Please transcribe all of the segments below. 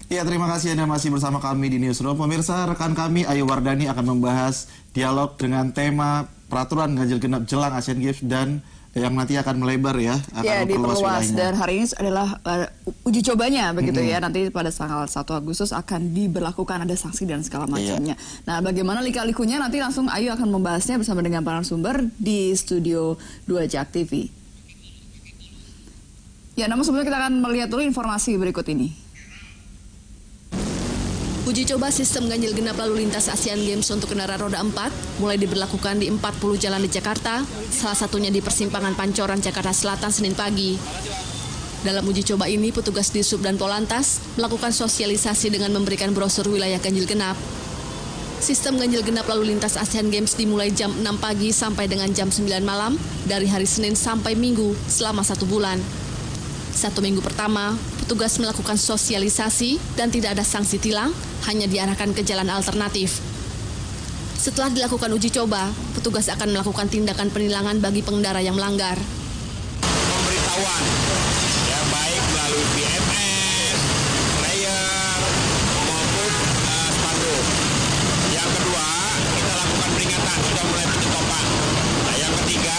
Ya, terima kasih Anda masih bersama kami di Newsroom. Pemirsa, rekan kami Ayu Wardani akan membahas dialog dengan tema peraturan ganjil genap jelang Asian Games dan yang nanti akan melebar ya, akan diperluas. Dan hari ini adalah uji cobanya begitu ya. Nanti pada tanggal 1 Agustus akan diberlakukan, ada sanksi dan segala macamnya. Nah, bagaimana lika-likunya nanti langsung Ayu akan membahasnya bersama dengan para narasumber di studio 2 JAK TV. Ya, namun sebelumnya kita akan melihat dulu informasi berikut ini. Uji coba sistem ganjil genap lalu lintas Asian Games untuk kendaraan roda 4 mulai diberlakukan di 40 jalan di Jakarta, salah satunya di persimpangan Pancoran, Jakarta Selatan, Senin pagi. Dalam uji coba ini, petugas Disub dan Polantas melakukan sosialisasi dengan memberikan brosur wilayah ganjil genap. Sistem ganjil genap lalu lintas Asian Games dimulai jam 6 pagi sampai dengan jam 9 malam dari hari Senin sampai Minggu selama 1 bulan. 1 minggu pertama, petugas melakukan sosialisasi dan tidak ada sanksi tilang, hanya diarahkan ke jalan alternatif. Setelah dilakukan uji coba, petugas akan melakukan tindakan penilangan bagi pengendara yang melanggar. Pemberitahuan, ya baik melalui BMS, flyer, maupun spanduk. Yang kedua, kita lakukan peringatan, sudah mulai penyetopan. Nah, yang ketiga,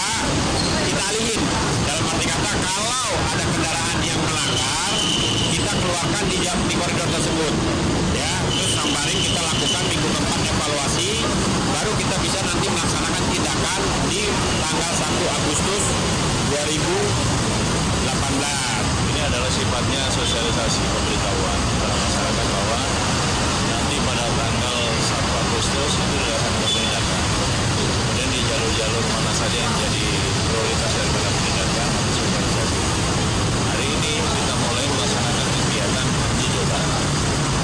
kita alihin. Dalam arti kata, kalau ada kendaraan yang melanggar, kita keluarkan di koridor tersebut. Ya, terus sambarin kita lakukan minggu keempat evaluasi, baru kita bisa nanti melaksanakan tindakan di tanggal 1 Agustus 2018. Ini adalah sifatnya sosialisasi pemberitahuan kepada masyarakat bahwa nanti pada tanggal 1 Agustus itu akan ada penindakan. Kemudian di jalur-jalur mana saja yang jadi prioritas daripada penindakan atau sosialisasi. Hari ini kita mulai melaksanakan kegiatan uji coba.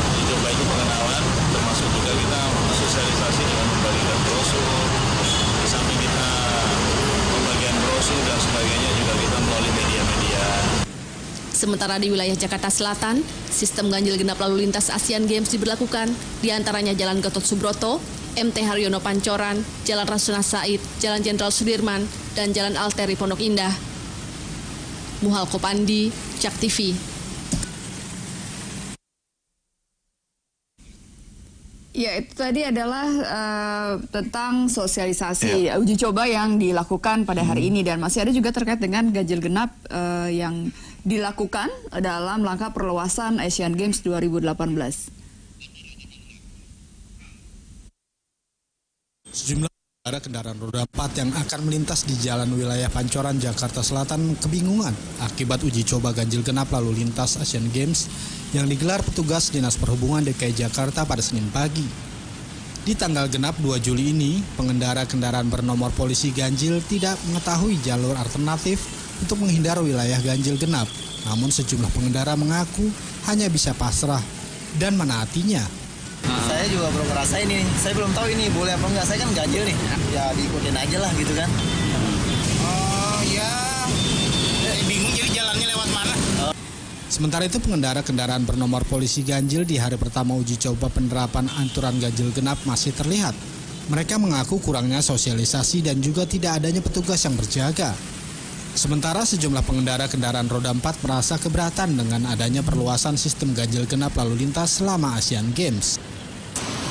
Uji coba itu pengenalan, termasuk juga kita sosialisasi dengan membagikan brosur. Di samping kita pembagian brosur dan sebagainya juga kita melalui media-media. Sementara di wilayah Jakarta Selatan, sistem ganjil genap lalu lintas Asian Games diberlakukan, diantaranya Jalan Gatot Subroto, MT Haryono Pancoran, Jalan Rasuna Said, Jalan Jenderal Sudirman, dan Jalan Alteri Pondok Indah. Muhal Kopandi, JAK TV. Ya, itu tadi adalah tentang sosialisasi uji coba yang dilakukan pada hari ini, dan masih ada juga terkait dengan ganjil genap yang dilakukan dalam langkah perluasan Asian Games 2018. Sejumlah kendaraan roda 4 yang akan melintas di jalan wilayah Pancoran, Jakarta Selatan kebingungan akibat uji coba ganjil genap lalu lintas Asian Games yang digelar petugas Dinas Perhubungan DKI Jakarta pada Senin pagi. Di tanggal genap 2 Juli ini, pengendara kendaraan bernomor polisi ganjil tidak mengetahui jalur alternatif untuk menghindar wilayah ganjil genap. Namun sejumlah pengendara mengaku hanya bisa pasrah dan menaatinya. Saya juga belum ngerasain ini, saya belum tahu ini boleh apa enggak, saya kan ganjil nih, ya diikutin aja lah gitu kan. Oh ya, bingung jadi jalannya lewat mana. Sementara itu pengendara kendaraan bernomor polisi ganjil di hari pertama uji coba penerapan aturan ganjil genap masih terlihat. Mereka mengaku kurangnya sosialisasi dan juga tidak adanya petugas yang berjaga. Sementara sejumlah pengendara kendaraan roda 4 merasa keberatan dengan adanya perluasan sistem ganjil genap lalu lintas selama Asian Games.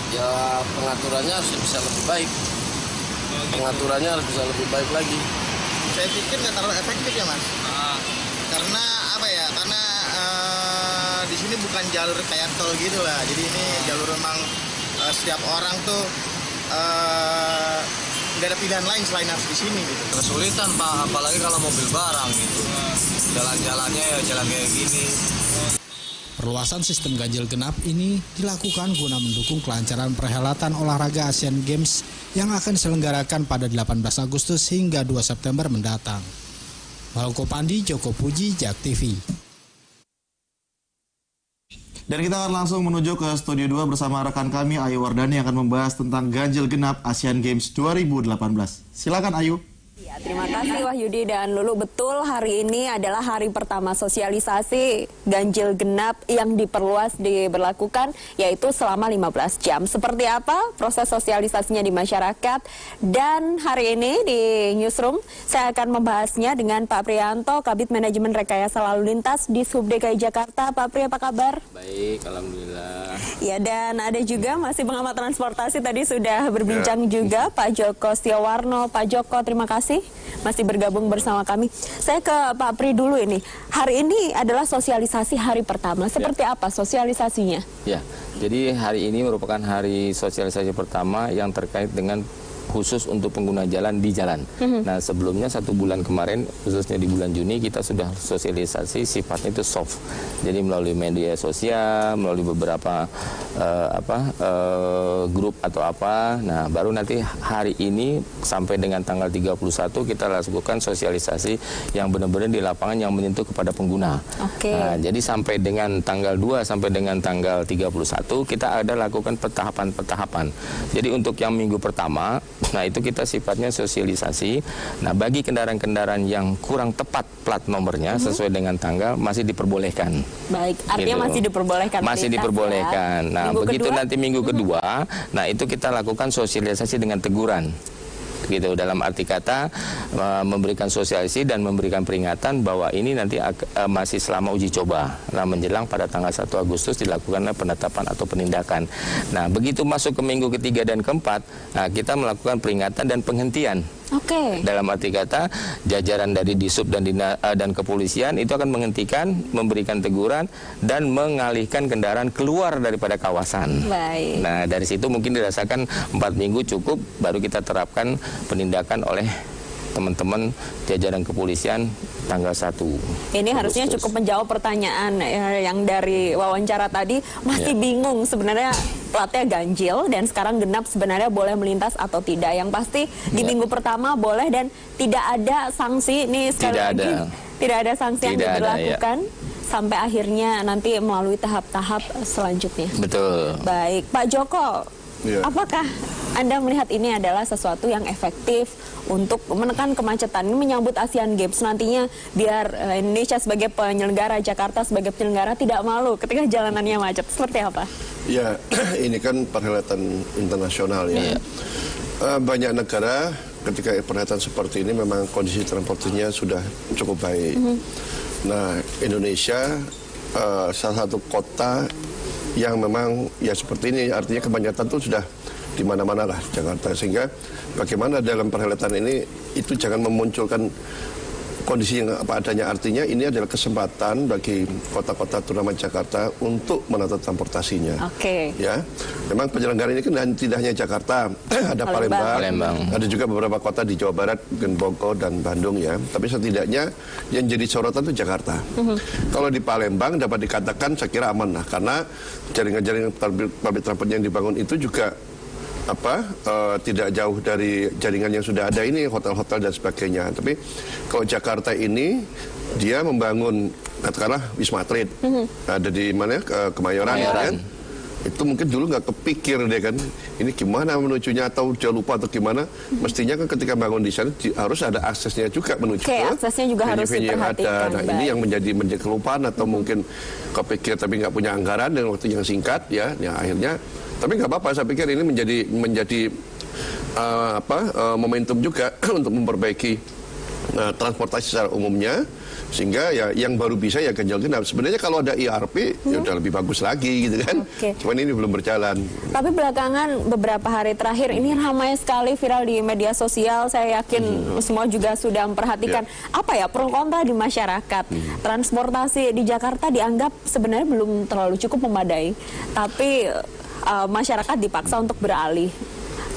Ya, pengaturannya harus bisa lebih baik. Pengaturannya harus bisa lebih baik lagi. Saya pikir nggak terlalu efektif ya mas. Karena apa ya? Karena di sini bukan jalur kayak tol gitu lah. Jadi ini jalur memang setiap orang tuh nggak ada pilihan lain selain harus di sini gitu. Kesulitan Pak, apalagi kalau mobil barang gitu. Jalan-jalannya ya jalan kayak gini. Perluasan sistem ganjil genap ini dilakukan guna mendukung kelancaran perhelatan olahraga Asian Games yang akan diselenggarakan pada 18 Agustus hingga 2 September mendatang. Malko Pandi, Joko Puji, JAK TV. Dan kita akan langsung menuju ke studio 2 bersama rekan kami Ayu Wardani yang akan membahas tentang ganjil genap Asian Games 2018. Silakan Ayu. Ya, terima kasih Wahyudi dan Lulu. Betul, hari ini adalah hari pertama sosialisasi ganjil genap yang diberlakukan, yaitu selama 15 jam. Seperti apa proses sosialisasinya di masyarakat? Dan hari ini di Newsroom, saya akan membahasnya dengan Pak Prianto, Kabid Manajemen Rekayasa Lalu Lintas di Sub DKI Jakarta. Pak Pri, apa kabar? Baik, alhamdulillah. Ya, dan ada juga masih pengamat transportasi tadi sudah berbincang juga Pak Joko Setiawarno. Pak Joko, terima kasih masih bergabung bersama kami. Saya ke Pak Pri dulu ini. Hari ini adalah sosialisasi hari pertama. Seperti apa sosialisasinya? Ya, jadi hari ini merupakan hari sosialisasi pertama yang terkait dengan khusus untuk pengguna jalan di jalan. Nah, sebelumnya 1 bulan kemarin, khususnya di bulan Juni, kita sudah sosialisasi sifatnya itu soft. Jadi melalui media sosial, melalui beberapa grup atau apa. Nah, baru nanti hari ini sampai dengan tanggal 31 kita lakukan sosialisasi yang benar-benar di lapangan yang menyentuh kepada pengguna. Nah, jadi sampai dengan tanggal 2 sampai dengan tanggal 31 kita ada lakukan petahapan-petahapan. Jadi untuk yang minggu pertama, nah itu kita sifatnya sosialisasi. Nah, bagi kendaraan-kendaraan yang kurang tepat plat nomornya sesuai dengan tanggal masih diperbolehkan. Baik, artinya gitu. Masih diperbolehkan. Masih diperbolehkan. Ya. Nah, minggu begitu kedua? nanti minggu kedua, nah itu kita lakukan sosialisasi dengan teguran. Gitu, dalam arti kata memberikan sosialisasi dan memberikan peringatan bahwa ini nanti masih selama uji coba. Nah, menjelang pada tanggal 1 Agustus dilakukanlah penetapan atau penindakan. Nah, begitu masuk ke minggu ketiga dan keempat, nah, kita melakukan peringatan dan penghentian. Dalam arti kata jajaran dari Disub dan kepolisian itu akan menghentikan, memberikan teguran dan mengalihkan kendaraan keluar daripada kawasan. Baik. Nah, dari situ mungkin dirasakan 4 minggu cukup, baru kita terapkan penindakan oleh teman-teman jajaran kepolisian tanggal 1. Ini harusnya cukup menjawab pertanyaan yang dari wawancara tadi. Masih bingung sebenarnya platnya ganjil dan sekarang genap sebenarnya boleh melintas atau tidak. Yang pasti di minggu pertama boleh dan tidak ada sanksi. Ini sekali lagi tidak ada sanksi yang diberlakukan sampai akhirnya nanti melalui tahap-tahap selanjutnya. Betul. Baik, Pak Joko, apakah Anda melihat ini adalah sesuatu yang efektif untuk menekan kemacetan, ini menyambut Asian Games nantinya, biar Indonesia sebagai penyelenggara, Jakarta sebagai penyelenggara tidak malu ketika jalanannya macet? Seperti apa? Ya, ini kan perhelatan internasional ya. Banyak negara ketika perhelatan seperti ini memang kondisi transportasinya sudah cukup baik. Nah, Indonesia salah satu kota yang memang ya seperti ini, artinya kemacetan itu sudah di mana-mana lah Jakarta, sehingga bagaimana dalam perhelatan ini itu jangan memunculkan kondisi yang apa adanya. Artinya ini adalah kesempatan bagi kota-kota terutama Jakarta untuk menata transportasinya. Ya, memang penyelenggara ini kan tidak hanya Jakarta, ada Palembang, ada juga beberapa kota di Jawa Barat, Bogor dan Bandung ya. Tapi setidaknya yang jadi sorotan itu Jakarta. Kalau di Palembang dapat dikatakan saya kira aman lah, karena jaringan-jaringan public transport yang dibangun itu juga tidak jauh dari jaringan yang sudah ada ini, hotel-hotel dan sebagainya. Tapi kalau Jakarta ini dia membangun katakanlah Wisma Atlet, ada di mana Kemayoran. Kan? Itu mungkin dulu nggak kepikir deh kan, ini gimana menujunya atau dia lupa atau gimana. Mestinya kan ketika bangun di sana harus ada aksesnya juga menuju ke aksesnya juga harus diperhatikan. Nah, ini yang menjadi kelupaan atau mungkin kepikir tapi nggak punya anggaran dan waktu yang singkat ya akhirnya. Tapi nggak apa-apa, saya pikir ini menjadi momentum juga untuk memperbaiki transportasi secara umumnya, sehingga ya yang baru bisa ya ganjil genap. Sebenarnya kalau ada IRP ya udah lebih bagus lagi gitu kan. Cuman ini belum berjalan. Tapi belakangan beberapa hari terakhir ini ramai sekali viral di media sosial. Saya yakin semua juga sudah memperhatikan apa ya pro kontra di masyarakat. Transportasi di Jakarta dianggap sebenarnya belum terlalu cukup memadai, tapi masyarakat dipaksa untuk beralih.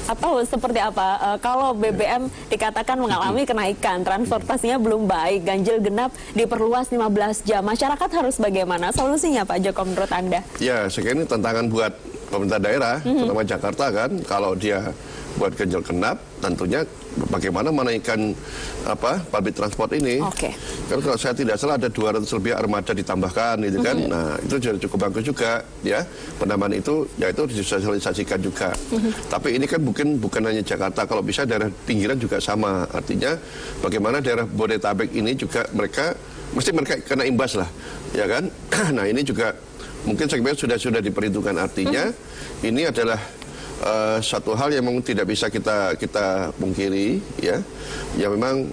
Atau seperti apa? Kalau BBM dikatakan mengalami kenaikan, transportasinya belum baik, ganjil genap diperluas 15 jam. Masyarakat harus bagaimana? Solusinya Pak Joko menurut Anda? Ya, saya kira ini tantangan buat pemerintah daerah, terutama Jakarta kan. Kalau dia buat ganjil genap, tentunya bagaimana menaikkan public transport ini. Kan kalau saya tidak salah ada 200 lebih armada ditambahkan gitu kan. Nah, itu cukup bagus juga ya. Penambahan itu ya itu disosialisasikan juga. Tapi ini kan bukan hanya Jakarta, kalau bisa daerah pinggiran juga sama. Artinya bagaimana daerah Bodetabek ini juga mereka kena imbas lah, ya kan? Nah, ini juga mungkin saya kira sudah diperhitungkan. Artinya ini adalah satu hal yang memang tidak bisa kita pungkiri, ya. Ya memang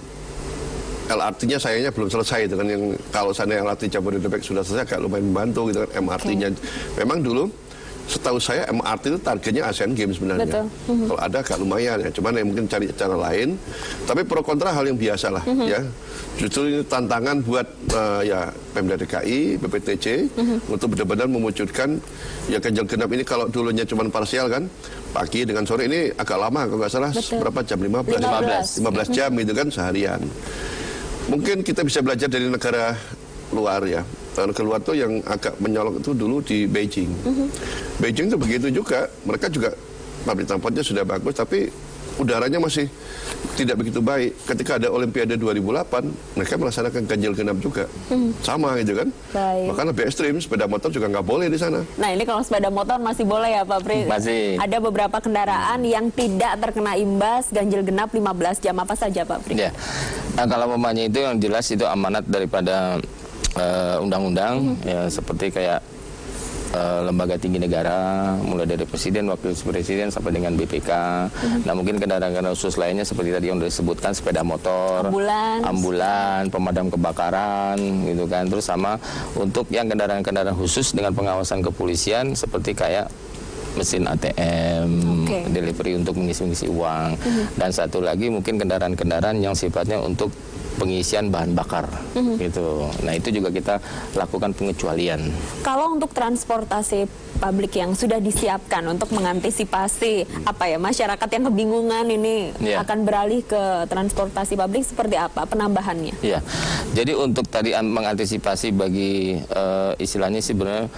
LRT-nya sayangnya belum selesai, itu kan, yang kalau sana LRT Jabodetabek sudah selesai agak lumayan membantu gitu kan. MRT-nya memang dulu setahu saya MRT itu targetnya Asian Games sebenarnya. Kalau ada agak lumayan ya, cuman yang mungkin cari cara lain. Tapi pro kontra hal yang biasa lah, ya. Justru ini tantangan buat ya Pemda DKI, BPTJ untuk benar-benar mewujudkan ya ganjil genap ini. Kalau dulunya cuma parsial kan, pagi dengan sore, ini agak lama kalau nggak salah. Berapa jam? 15 jam gitu kan seharian. Mungkin kita bisa belajar dari negara luar ya. Negara luar tuh yang agak menyolok itu dulu di Beijing. Beijing tuh begitu juga, mereka juga public transportnya sudah bagus, tapi udaranya masih tidak begitu baik. Ketika ada Olimpiade 2008, mereka melaksanakan ganjil genap juga, sama gitu kan. Bahkan lebih ekstrim, sepeda motor juga nggak boleh di sana. Nah, ini kalau sepeda motor masih boleh ya Pak Pri? Masih. Ada beberapa kendaraan yang tidak terkena imbas ganjil genap 15 jam, apa saja Pak Pri? Ya. Nah, kalau mamanya itu yang jelas itu amanat daripada undang-undang, ya, seperti kayak lembaga tinggi negara, mulai dari presiden, wakil presiden sampai dengan BPK. Nah, mungkin kendaraan-kendaraan khusus lainnya seperti tadi yang disebutkan, sepeda motor, ambulan, pemadam kebakaran, gitu kan. Terus sama untuk yang kendaraan-kendaraan khusus dengan pengawasan kepolisian seperti kayak mesin ATM, delivery untuk mengisi uang, dan satu lagi mungkin kendaraan-kendaraan yang sifatnya untuk pengisian bahan bakar, gitu. Nah, itu juga kita lakukan pengecualian. Kalau untuk transportasi publik yang sudah disiapkan untuk mengantisipasi masyarakat yang kebingungan ini akan beralih ke transportasi publik, seperti apa penambahannya? Ya, jadi untuk tadi mengantisipasi bagi istilahnya sih sebenarnya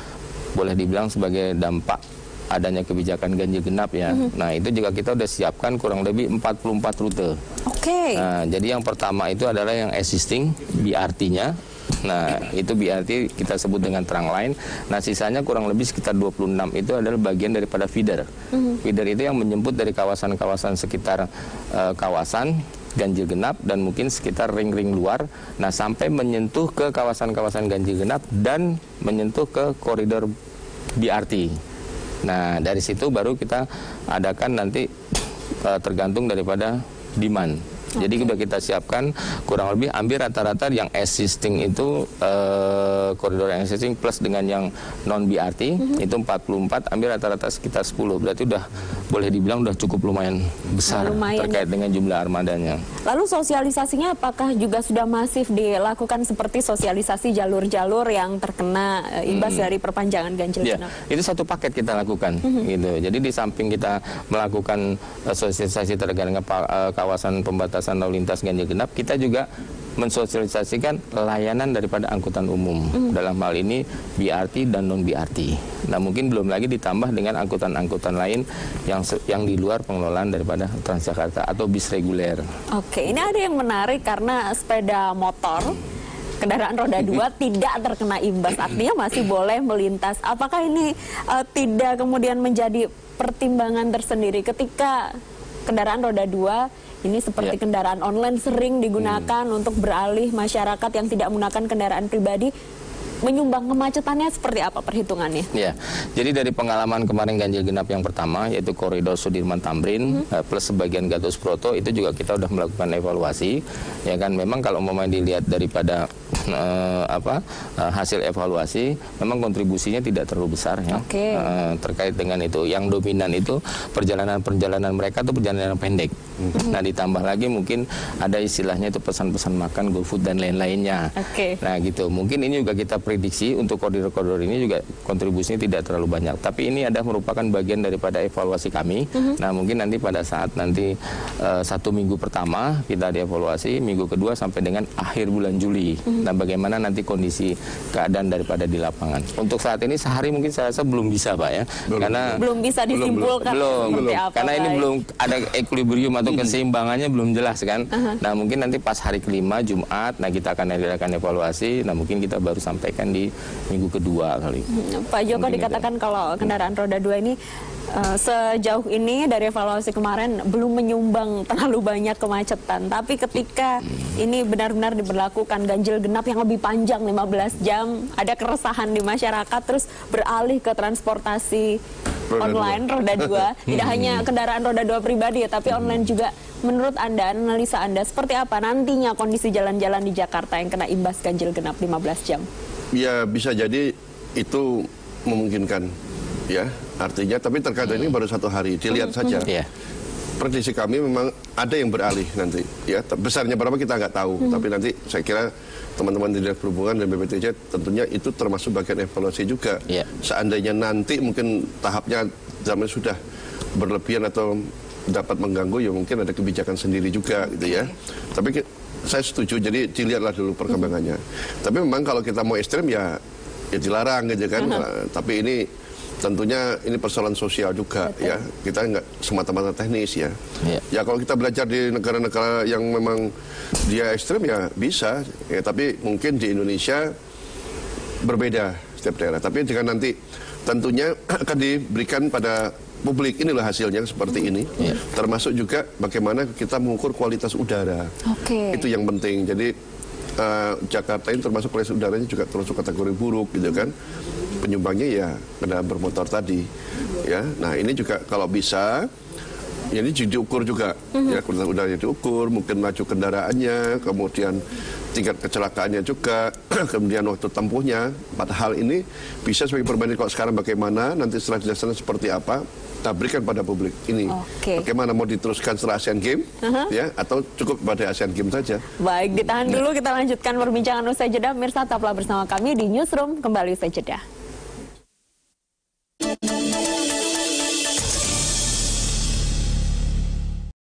boleh dibilang sebagai dampak adanya kebijakan ganjil genap ya. Nah, itu juga kita udah siapkan kurang lebih 44 rute. Nah, jadi yang pertama itu adalah yang existing BRT-nya. Nah, itu BRT kita sebut dengan Trunk Line. Nah, sisanya kurang lebih sekitar 26 itu adalah bagian daripada feeder. Feeder itu yang menjemput dari kawasan-kawasan sekitar kawasan ganjil genap dan mungkin sekitar ring-ring luar. Nah, sampai menyentuh ke kawasan-kawasan ganjil genap dan menyentuh ke koridor BRT. Nah, dari situ baru kita adakan nanti tergantung daripada demand. Jadi sudah kita siapkan kurang lebih hampir rata-rata yang existing itu koridor yang existing plus dengan yang non BRT itu 44, hampir rata-rata sekitar 10. Berarti udah boleh dibilang udah cukup lumayan besar terkait dengan jumlah armadanya. Lalu sosialisasinya apakah juga sudah masif dilakukan seperti sosialisasi jalur-jalur yang terkena imbas dari perpanjangan ganjil genap? Itu satu paket kita lakukan gitu. Jadi di samping kita melakukan sosialisasi terkait dengan kawasan pembatasan lalu lintas ganjil genap, kita juga mensosialisasikan layanan daripada angkutan umum. Dalam hal ini BRT dan non BRT. Nah, mungkin belum lagi ditambah dengan angkutan-angkutan lain yang di luar pengelolaan daripada Transjakarta atau bis reguler. Ini ada yang menarik karena sepeda motor kendaraan roda 2 tidak terkena imbas, artinya masih boleh melintas. Apakah ini tidak kemudian menjadi pertimbangan tersendiri ketika kendaraan roda 2 ini seperti kendaraan online sering digunakan untuk beralih masyarakat yang tidak menggunakan kendaraan pribadi, menyumbang kemacetannya seperti apa perhitungannya? Ya, jadi dari pengalaman kemarin ganjil genap yang pertama yaitu koridor Sudirman Tamrin plus sebagian Gatot Subroto, itu juga kita sudah melakukan evaluasi. Ya kan, memang kalau mau dilihat daripada hasil evaluasi, memang kontribusinya tidak terlalu besar ya. Terkait dengan itu, yang dominan itu perjalanan mereka itu perjalanan pendek. Nah, ditambah lagi mungkin ada istilahnya itu pesan-pesan makan, GoFood dan lain-lainnya. Nah, gitu. Mungkin ini juga kita prediksi untuk koridor-koridor ini juga kontribusinya tidak terlalu banyak. Tapi ini adalah merupakan bagian daripada evaluasi kami. Nah, mungkin nanti pada saat nanti 1 minggu pertama kita dievaluasi, minggu kedua sampai dengan akhir bulan Juli. Nah, bagaimana nanti kondisi keadaan daripada di lapangan. Untuk saat ini sehari mungkin saya rasa belum bisa, Pak ya. Karena belum bisa disimpulkan seperti apa. Karena ini belum ada equilibrium atau keseimbangannya belum jelas kan. Nah, mungkin nanti pas hari kelima Jumat, nah kita akan adakan evaluasi. Nah, mungkin kita baru sampaikan di minggu kedua kali. Pak Joko mungkin dikatakan kalau kendaraan roda 2 ini sejauh ini dari evaluasi kemarin belum menyumbang terlalu banyak kemacetan. Tapi ketika ini benar-benar diberlakukan ganjil genap yang lebih panjang 15 jam, ada keresahan di masyarakat terus beralih ke transportasi online roda 2. Tidak hanya kendaraan roda 2 pribadi ya, tapi online juga. Menurut Anda, analisa Anda seperti apa nantinya kondisi jalan-jalan di Jakarta yang kena imbas ganjil genap 15 jam? Ya bisa jadi itu memungkinkan. Ya, artinya tapi terkadang ini baru 1 hari, dilihat saja. Prediksi kami memang ada yang beralih nanti. Ya, besarnya berapa kita nggak tahu, tapi nanti saya kira teman-teman di Dinas Perhubungan dan BPTJ tentunya itu termasuk bagian evaluasi juga. Seandainya nanti mungkin tahapnya zaman sudah berlebihan atau dapat mengganggu, ya mungkin ada kebijakan sendiri juga gitu ya. Tapi saya setuju, jadi dilihatlah dulu perkembangannya. Tapi memang kalau kita mau ekstrem ya dilarang gitu kan. Tapi ini tentunya ini persoalan sosial juga. Ya, kita nggak semata-mata teknis ya. Ya kalau kita belajar di negara-negara yang memang dia ekstrem ya bisa ya, tapi mungkin di Indonesia berbeda setiap daerah. Tapi dengan nanti tentunya akan diberikan pada publik, inilah hasilnya seperti ini. Termasuk juga bagaimana kita mengukur kualitas udara. Itu yang penting. Jadi Jakarta ini termasuk kualitas udaranya juga termasuk kategori buruk gitu kan. Penyumbangnya ya kendaraan bermotor tadi. Ya, nah ini juga kalau bisa ya ini diukur juga. Ya, kualitas udaranya diukur, mungkin laju kendaraannya, kemudian tingkat kecelakaannya juga, kemudian waktu tempuhnya. Padahal ini bisa sebagai perbandingan kalau sekarang bagaimana, nanti setelah dilaksanakan seperti apa, kita berikan pada publik ini. Bagaimana mau diteruskan setelah Asian Games, ya, atau cukup pada Asian Games saja. Baik, ditahan dulu, kita lanjutkan perbincangan usai jeda. Mirsa, tetaplah bersama kami di Newsroom, kembali usai jeda.